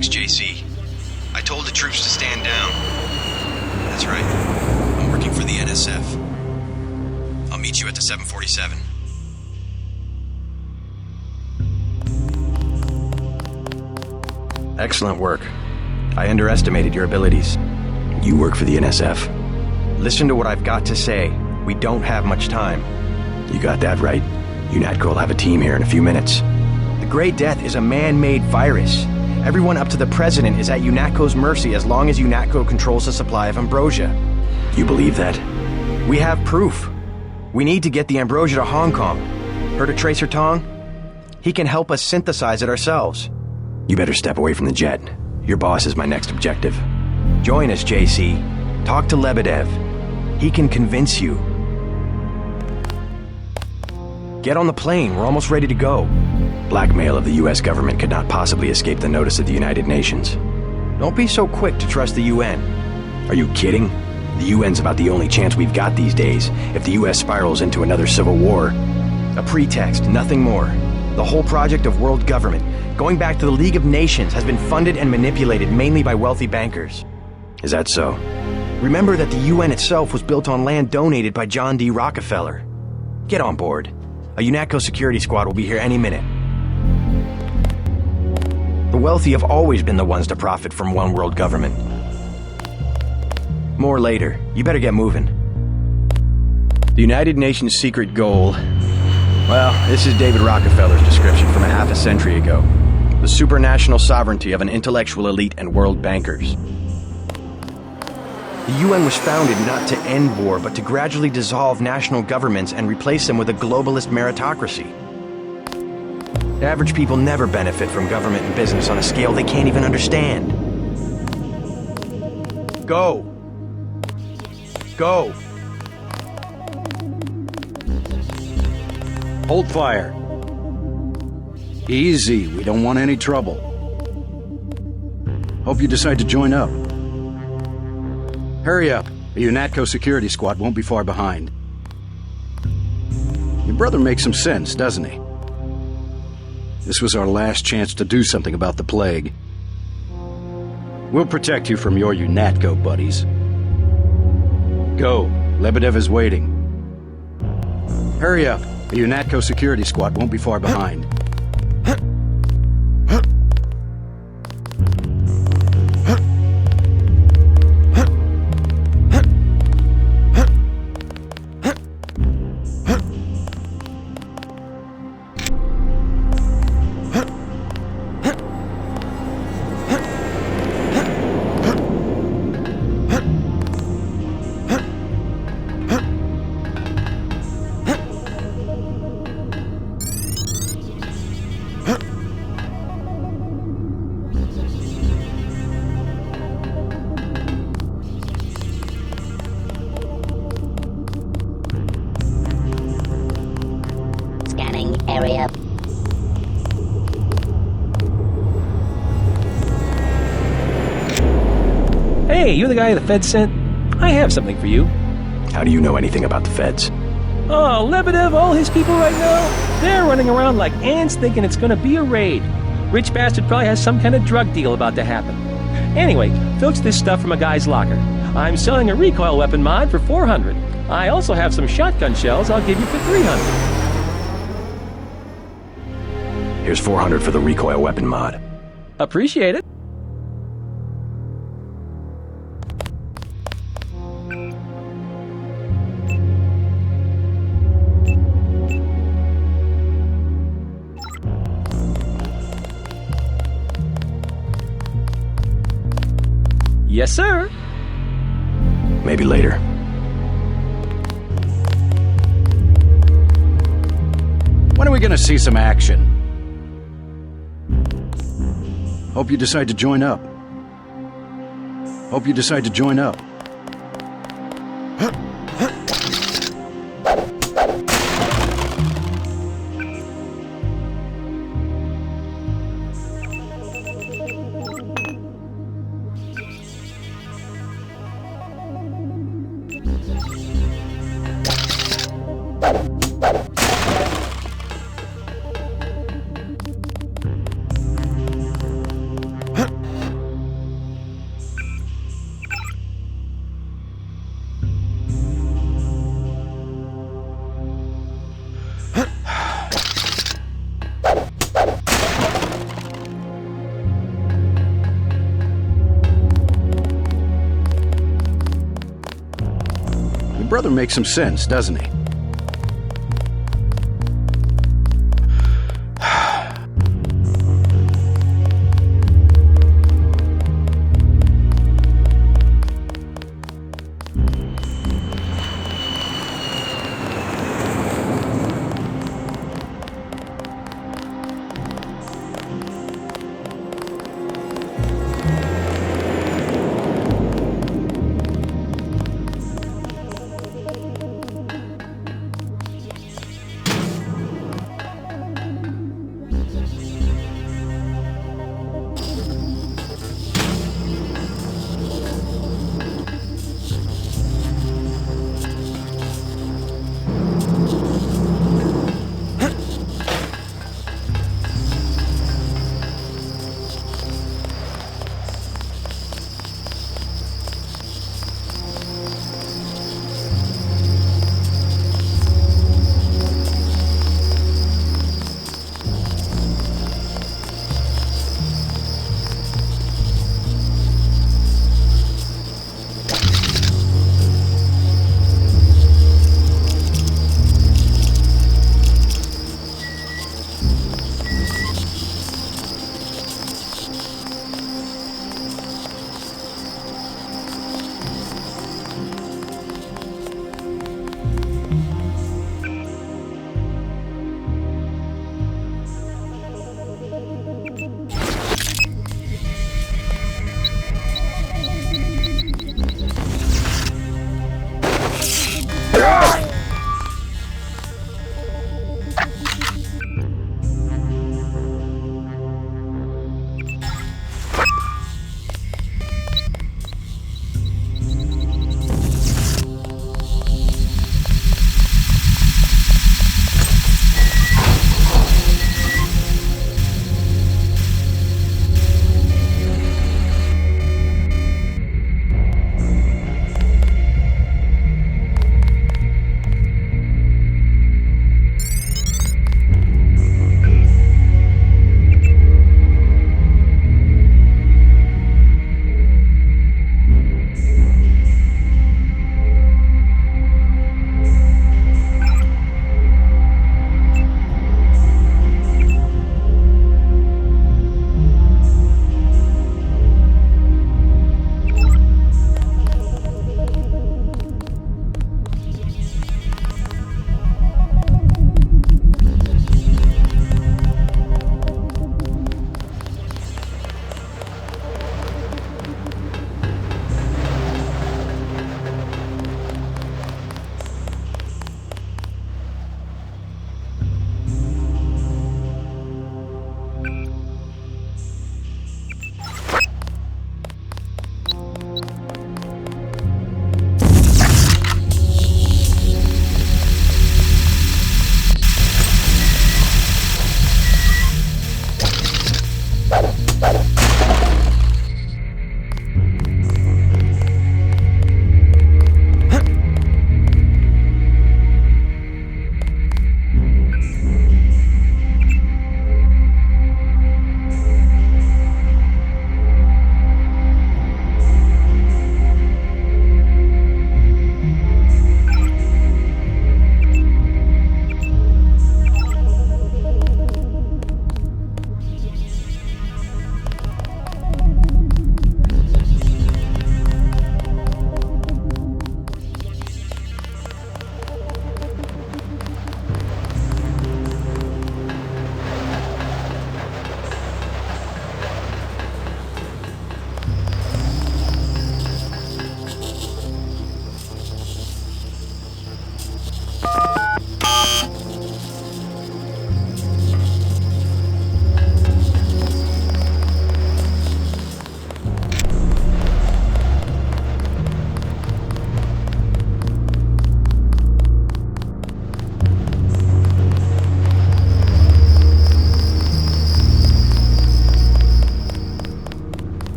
Relax, JC. I told the troops to stand down. That's right. I'm working for the NSF. I'll meet you at the 747. Excellent work. I underestimated your abilities. You work for the NSF. Listen to what I've got to say. We don't have much time. You got that right. UNATCO will have a team here in a few minutes. The Great Death is a man-made virus. Everyone up to the President is at UNATCO's mercy as long as UNATCO controls the supply of ambrosia. You believe that? We have proof. We need to get the ambrosia to Hong Kong. Heard of Tracer Tong? He can help us synthesize it ourselves. You better step away from the jet. Your boss is my next objective. Join us, JC. Talk to Lebedev. He can convince you. Get on the plane. We're almost ready to go. Blackmail of the U.S. government could not possibly escape the notice of the United Nations. Don't be so quick to trust the UN. Are you kidding? The UN's about the only chance we've got these days if the U.S. spirals into another civil war. A pretext, nothing more. The whole project of world government, going back to the League of Nations, has been funded and manipulated mainly by wealthy bankers. Is that so? Remember that the UN itself was built on land donated by John D. Rockefeller. Get on board. A UNATCO security squad will be here any minute. The wealthy have always been the ones to profit from one world government. More later. You better get moving. The United Nations' secret goal... Well, this is David Rockefeller's description from a half a century ago. The supranational sovereignty of an intellectual elite and world bankers. The UN was founded not to end war, but to gradually dissolve national governments and replace them with a globalist meritocracy. Average people never benefit from government and business on a scale they can't even understand. Go! Go! Hold fire. Easy, we don't want any trouble. Hope you decide to join up. Hurry up, the UNATCO security squad won't be far behind. Your brother makes some sense, doesn't he? This was our last chance to do something about the plague. We'll protect you from your UNATCO buddies. Go, Lebedev is waiting. Hurry up. The UNATCO security squad won't be far behind. Area. Hey, you're the guy the Feds sent? I have something for you. How do you know anything about the Feds? Oh, Lebedev, all his people right now, they're running around like ants thinking it's gonna be a raid. Rich bastard probably has some kind of drug deal about to happen. Anyway, filch this stuff from a guy's locker. I'm selling a recoil weapon mod for $400. I also have some shotgun shells I'll give you for $300. Here's $400 for the recoil weapon mod. Appreciate it. Yes, sir. Maybe later. When are we gonna see some action? Hope you decide to join up. Hope you decide to join up. brother makes some sense, doesn't he?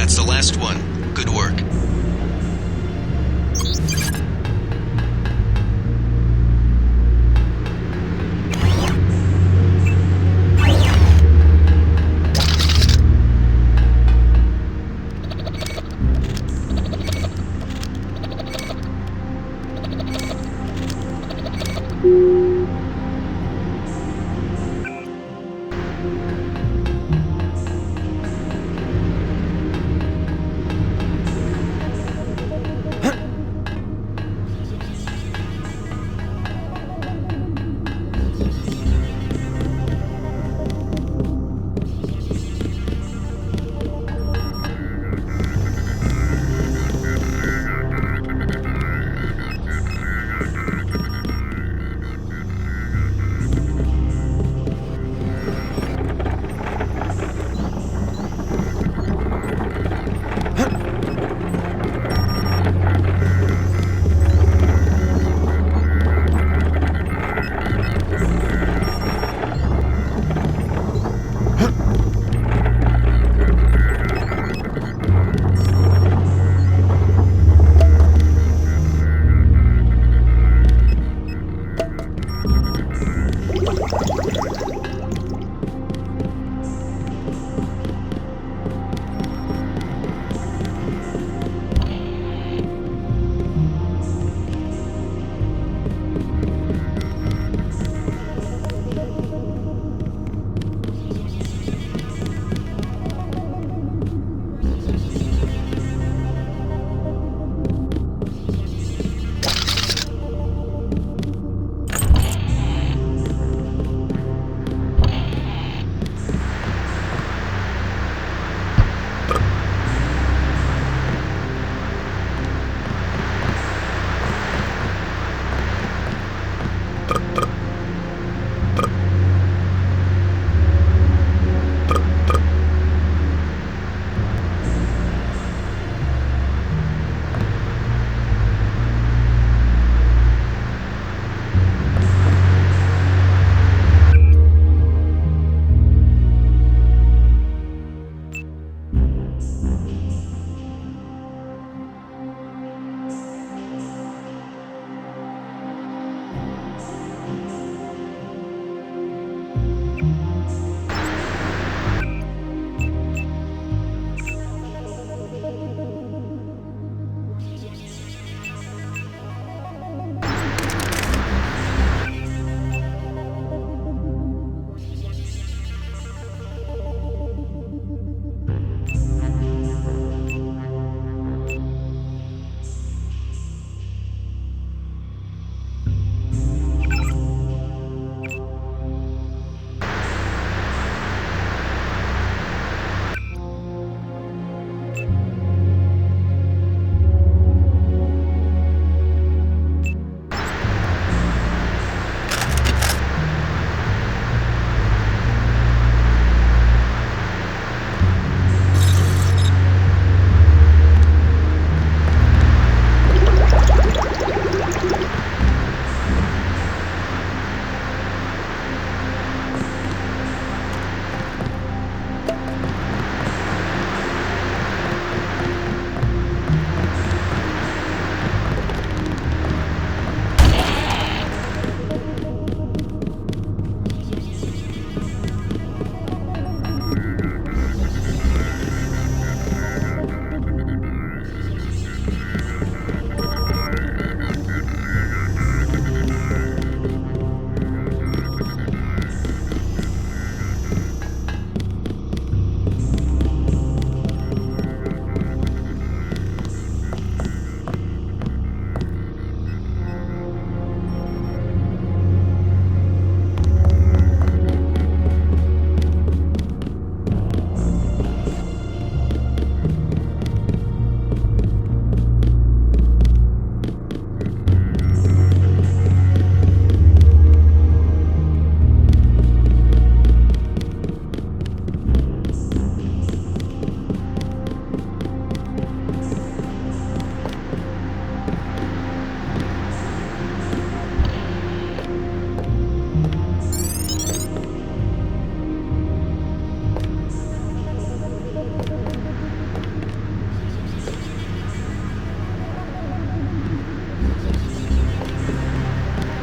That's the last one. Good work.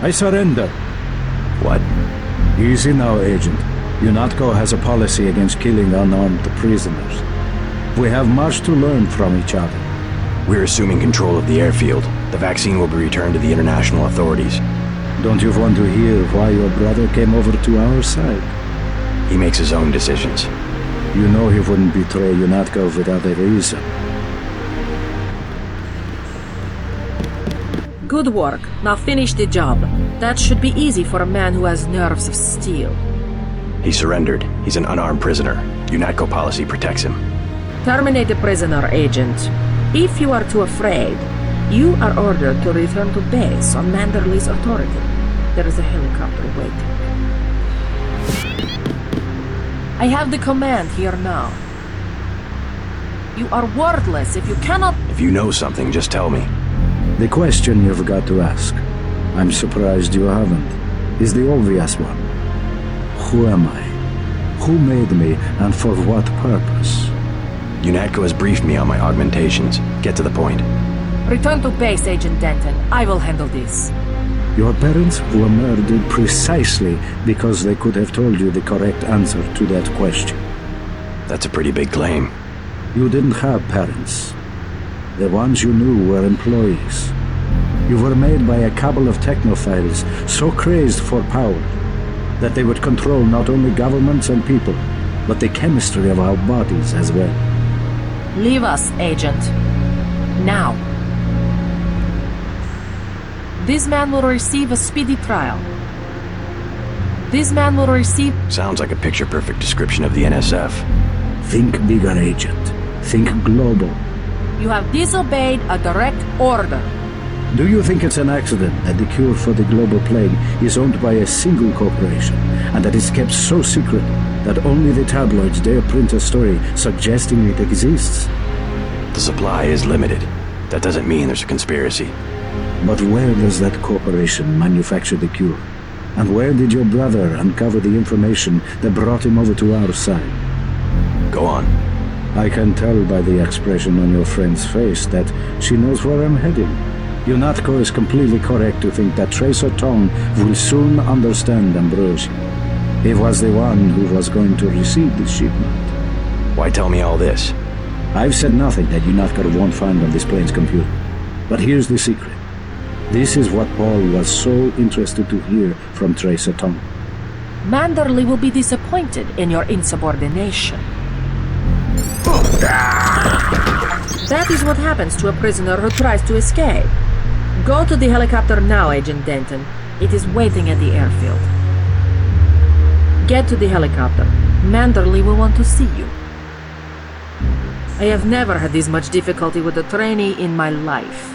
I surrender. What? Easy now, Agent. UNATCO has a policy against killing unarmed prisoners. We have much to learn from each other. We're assuming control of the airfield. The vaccine will be returned to the international authorities. Don't you want to hear why your brother came over to our side? He makes his own decisions. You know he wouldn't betray UNATCO without a reason. Good work. Now finish the job. That should be easy for a man who has nerves of steel. He surrendered. He's an unarmed prisoner. UNATCO policy protects him. Terminate the prisoner, Agent. If you are too afraid, you are ordered to return to base on Manderley's authority. There is a helicopter waiting. I have the command here now. You are worthless if you cannot... If you know something, just tell me. The question you've got to ask, I'm surprised you haven't, is the obvious one. Who am I? Who made me, and for what purpose? UNATCO has briefed me on my augmentations. Get to the point. Return to base, Agent Denton. I will handle this. Your parents were murdered precisely because they could have told you the correct answer to that question. That's a pretty big claim. You didn't have parents. The ones you knew were employees. You were made by a cabal of technophiles so crazed for power that they would control not only governments and people, but the chemistry of our bodies as well. Leave us, Agent. Now. This man will receive a speedy trial. This man will receive... Sounds like a picture-perfect description of the NSF. Think bigger, Agent. Think global. You have disobeyed a direct order. Do you think it's an accident that the cure for the global plague is owned by a single corporation, and that it's kept so secret that only the tabloids dare print a story suggesting it exists? The supply is limited. That doesn't mean there's a conspiracy. But where does that corporation manufacture the cure? And where did your brother uncover the information that brought him over to our side? Go on. I can tell by the expression on your friend's face that she knows where I'm heading. UNATCO is completely correct to think that Tracer Tong will soon understand Ambrosia. He was the one who was going to receive the shipment. Why tell me all this? I've said nothing that UNATCO won't find on this plane's computer. But here's the secret. This is what Paul was so interested to hear from Tracer Tong. Manderley will be disappointed in your insubordination. That is what happens to a prisoner who tries to escape. Go to the helicopter now, Agent Denton. It is waiting at the airfield. Get to the helicopter. Manderley will want to see you. I have never had this much difficulty with a trainee in my life.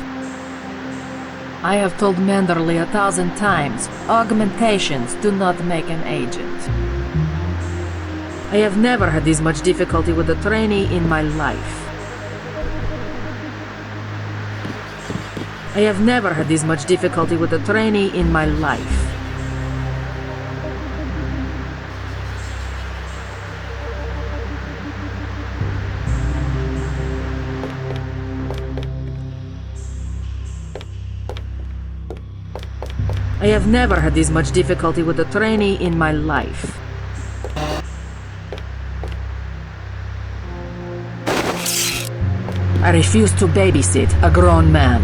I have told Manderley 1,000 times, augmentations do not make an agent. I have never had this much difficulty with a trainee in my life. I have never had this much difficulty with a trainee in my life. I have never had this much difficulty with a trainee in my life. I refuse to babysit a grown man.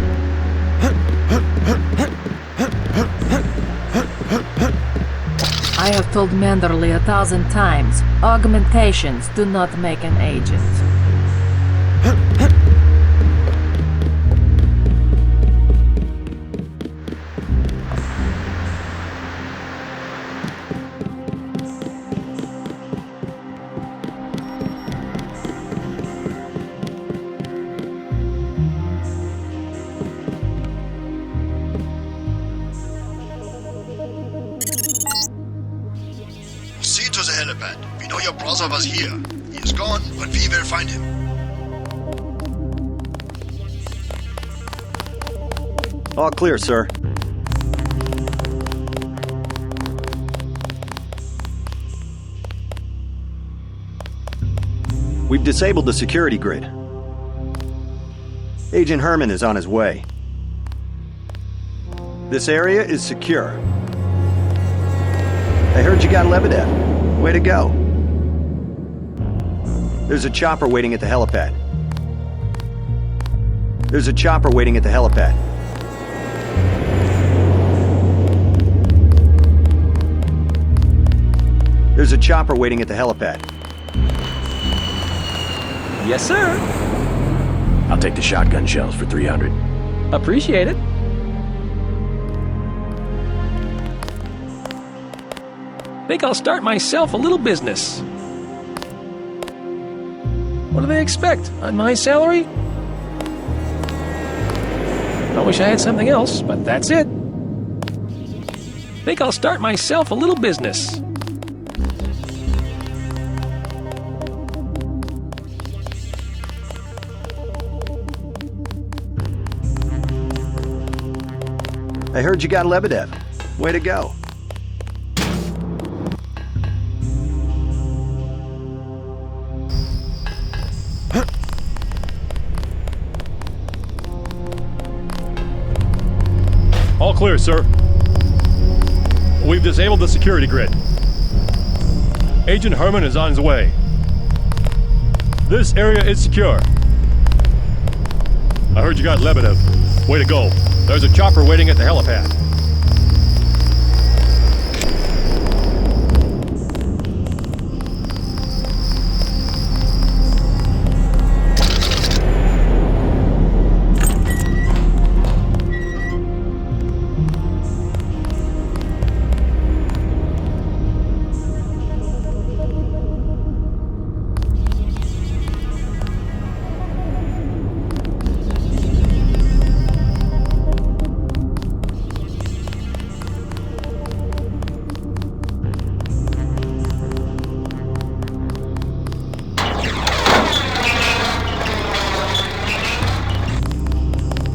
I have told Manderley 1,000 times, augmentations do not make an agent. See to the helipad. We know your brother was here. He is gone, but we will find him. All clear, sir. We've disabled the security grid. Agent Herman is on his way. This area is secure. I heard you got Lebedev. Way to go. There's a chopper waiting at the helipad. There's a chopper waiting at the helipad. There's a chopper waiting at the helipad. Yes, sir. I'll take the shotgun shells for 300. Appreciate it. Think I'll start myself a little business. What do they expect? On my salary? I wish I had something else, but that's it. Think I'll start myself a little business. I heard you got Lebedev. Way to go. All clear, sir. We've disabled the security grid. Agent Herman is on his way. This area is secure. I heard you got Lebedev. Way to go. There's a chopper waiting at the helipad.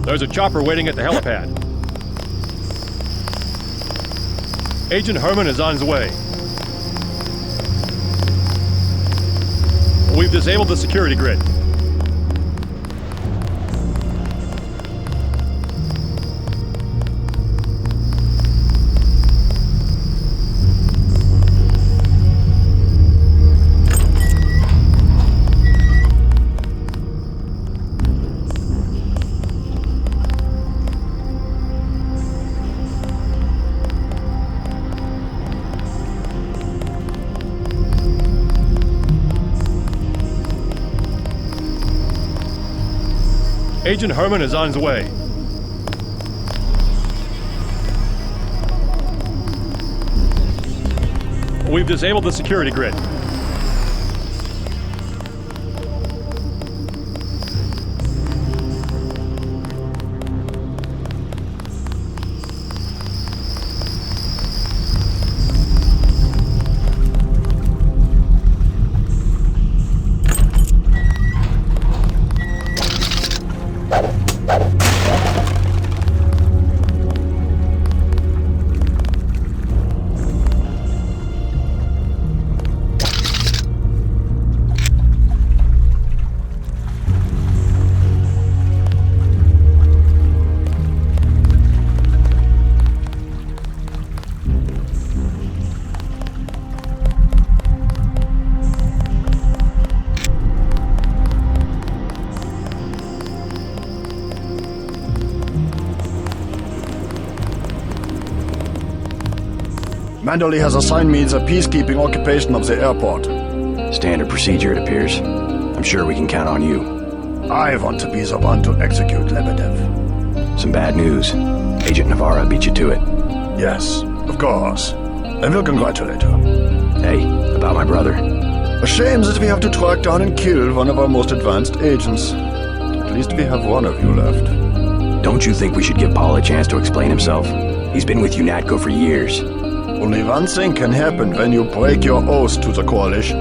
There's a chopper waiting at the helipad. Agent Herman is on his way. We've disabled the security grid. Agent Herman is on his way. We've disabled the security grid. Manderley has assigned me the peacekeeping occupation of the airport. Standard procedure, it appears. I'm sure we can count on you. I want to be the one to execute Lebedev. Some bad news. Agent Navarra beat you to it. Yes, of course. I will congratulate her. Hey, about my brother. A shame that we have to track down and kill one of our most advanced agents. At least we have one of you left. Don't you think we should give Paul a chance to explain himself? He's been with UNATCO for years. Only one thing can happen when you break your oath to the Coalition.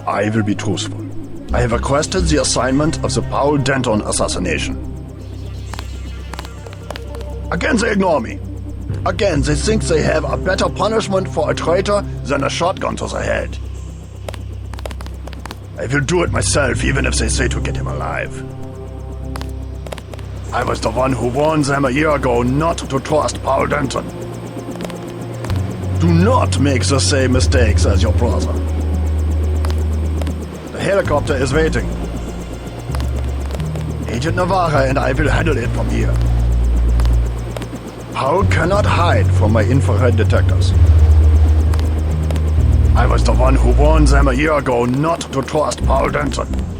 I will be truthful. I have requested the assignment of the Paul Denton assassination. Again, they ignore me. Again, they think they have a better punishment for a traitor than a shotgun to the head. I will do it myself, even if they say to get him alive. I was the one who warned them a year ago not to trust Paul Denton. Do not make the same mistakes as your brother. The helicopter is waiting. Agent Navarre and I will handle it from here. Paul cannot hide from my infrared detectors. I was the one who warned them a year ago not to trust Paul Denton.